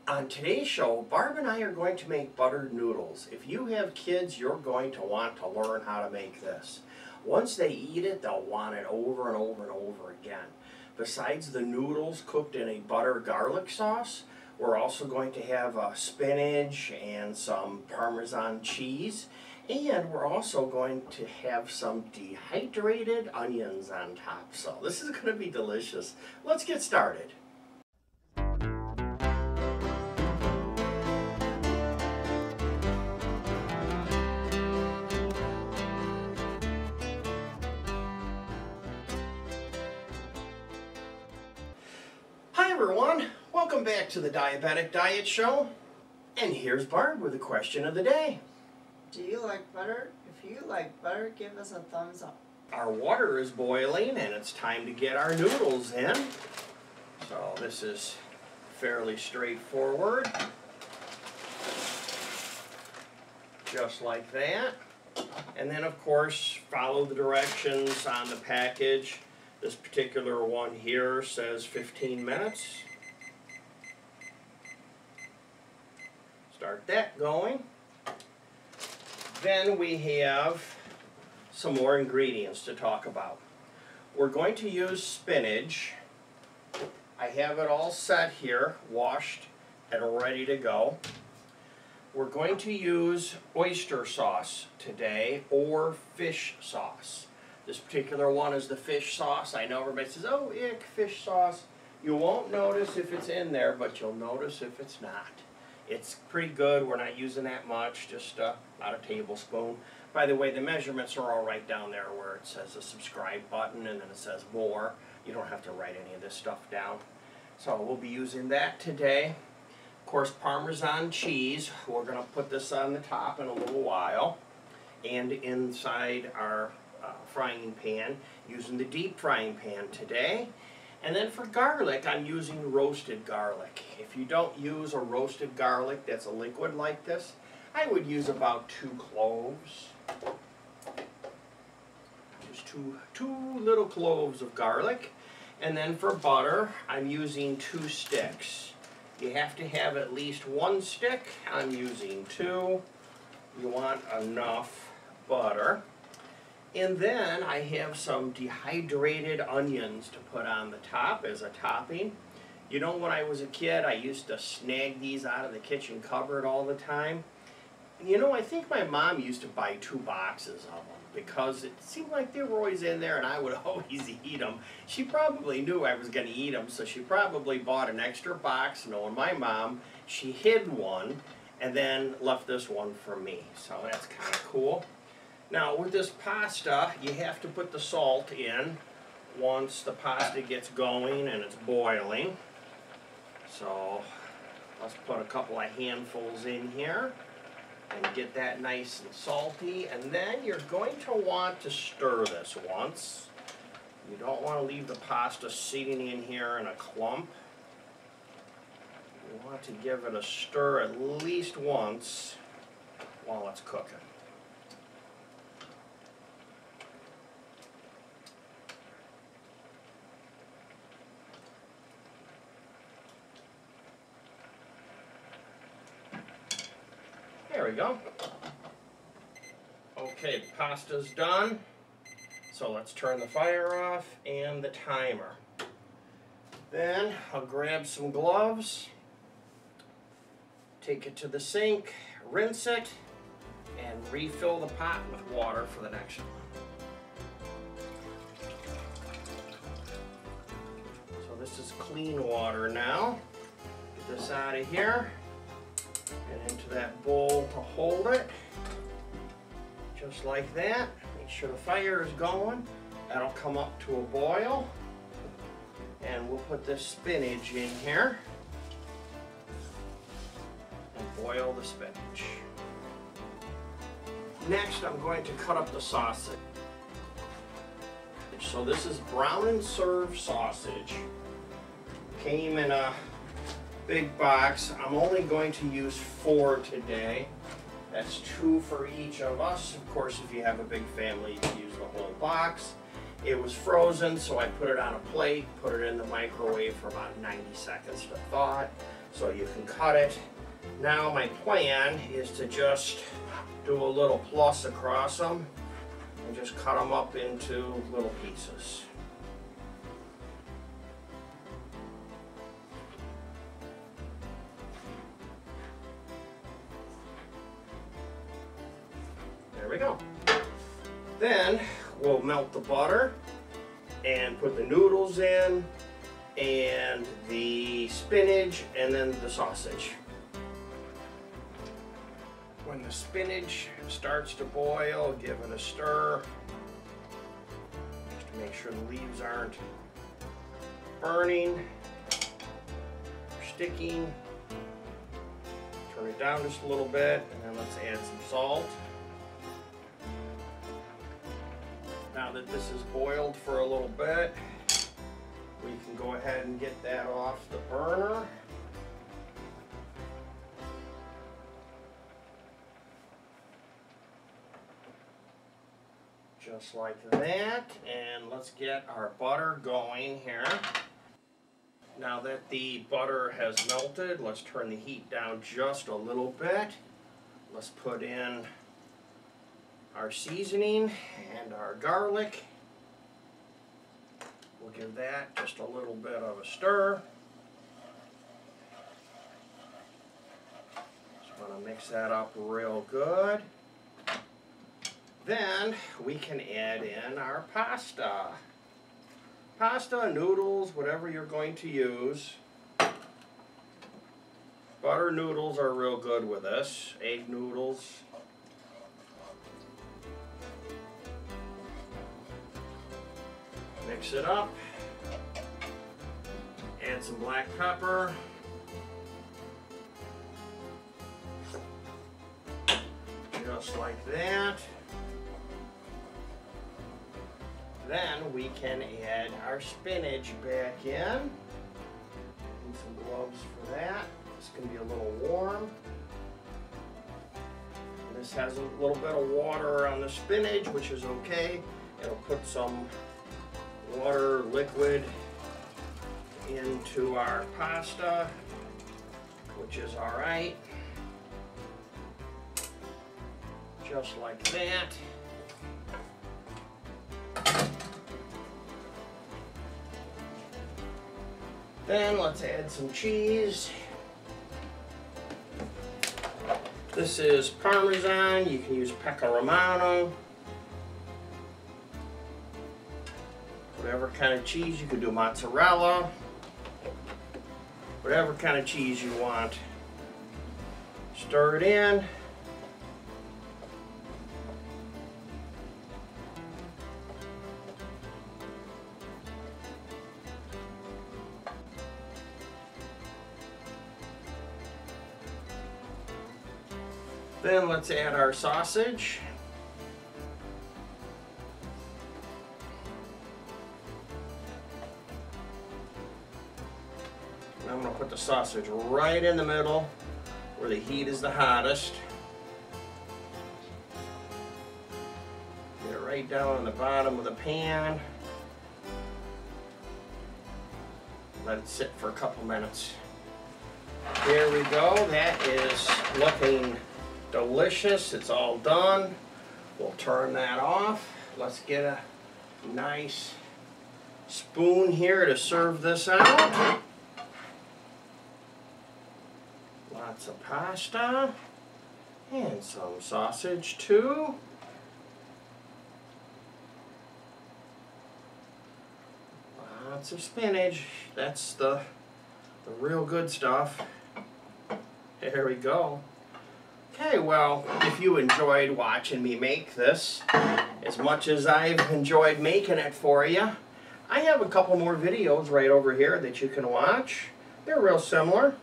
On today's show, Barb and I are going to make buttered noodles. If you have kids, you're going to want to learn how to make this. Once they eat it, they'll want it over and over and over again. Besides the noodles cooked in a butter garlic sauce, we're also going to have spinach and some Parmesan cheese. And we're also going to have some dehydrated onions on top. So this is going to be delicious. Let's get started. Hi everyone, welcome back to the Diabetic Diet Show. And here's Barb with the question of the day. Do you like butter? If you like butter, give us a thumbs up. Our water is boiling and it's time to get our noodles in. So this is fairly straightforward. Just like that. And then of course, follow the directions on the package. This particular one here says 15 minutes. Start that going. Then we have some more ingredients to talk about. We're going to use spinach. I have it all set here, washed and ready to go. We're going to use oyster sauce today or fish sauce. This particular one is the fish sauce. I know everybody says, oh, ick, fish sauce. You won't notice if it's in there, but you'll notice if it's not. It's pretty good. We're not using that much, just about a tablespoon. By the way, the measurements are all right down there where it says the subscribe button and then it says more. You don't have to write any of this stuff down. So we'll be using that today. Of course, Parmesan cheese. We're going to put this on the top in a little while. And inside our frying pan, using the deep frying pan today. And then for garlic, I'm using roasted garlic. If you don't use a roasted garlic that's a liquid like this, I would use about 2 cloves. Just two little cloves of garlic. And then for butter, I'm using 2 sticks. You have to have at least 1 stick. I'm using 2. You want enough butter. And then I have some dehydrated onions to put on the top as a topping. You know, when I was a kid, I used to snag these out of the kitchen cupboard all the time. You know, I think my mom used to buy 2 boxes of them because it seemed like they were always in there and I would always eat them. She probably knew I was going to eat them, so she probably bought an extra box. Knowing my mom, she hid one and then left this one for me. So that's kind of cool. Now with this pasta, you have to put the salt in once the pasta gets going and it's boiling. So let's put a couple of handfuls in here and get that nice and salty. And then you're going to want to stir this once. You don't want to leave the pasta sitting in here in a clump. You want to give it a stir at least once while it's cooking. There we go. Okay, the pasta's done. So let's turn the fire off and the timer. Then I'll grab some gloves, take it to the sink, rinse it, and refill the pot with water for the next one. So this is clean water now. Get this out of here. And into that bowl to hold it, just like that. Make sure the fire is going. That'll come up to a boil. And we'll put this spinach in here and boil the spinach. Next, I'm going to cut up the sausage. So this is brown and serve sausage. Came in a big box. I'm only going to use 4 today. That's 2 for each of us. Of course, if you have a big family, you can use the whole box. It was frozen, so I put it on a plate, put it in the microwave for about 90 seconds to thaw it. so you can cut it. Now my plan is to just do a little plus across them and just cut them up into little pieces. There we go. Then we'll melt the butter and put the noodles in and the spinach and then the sausage. When the spinach starts to boil, give it a stir just to make sure the leaves aren't burning or sticking. Turn it down just a little bit, and then let's add some salt. Now that this is boiled for a little bit, we can go ahead and get that off the burner. Just like that, and let's get our butter going here. Now that the butter has melted, let's turn the heat down just a little bit. Let's put in our seasoning and our garlic. We'll give that just a little bit of a stir. Just want to mix that up real good. Then we can add in our pasta. Pasta, noodles, whatever you're going to use. Butter noodles are real good with this. Egg noodles. Mix it up. Add some black pepper. Just like that. Then we can add our spinach back in. Need some gloves for that. It's going to be a little warm. And this has a little bit of water on the spinach, which is okay. It'll put some water, liquid, into our pasta, which is alright. Just like that. Then let's add some cheese. This is Parmesan. You can use pecorino. Whatever kind of cheese, you could do mozzarella. Whatever kind of cheese you want. Stir it in. Then let's add our sausage. And I'm going to put the sausage right in the middle where the heat is the hottest. Get it right down on the bottom of the pan. Let it sit for a couple minutes. There we go. That is looking delicious. It's all done. We'll turn that off. Let's get a nice spoon here to serve this out. Lots of pasta and some sausage too. Lots of spinach. That's the real good stuff. There we go. Okay, well, if you enjoyed watching me make this as much as I've enjoyed making it for you, I have a couple more videos right over here that you can watch. They're real similar.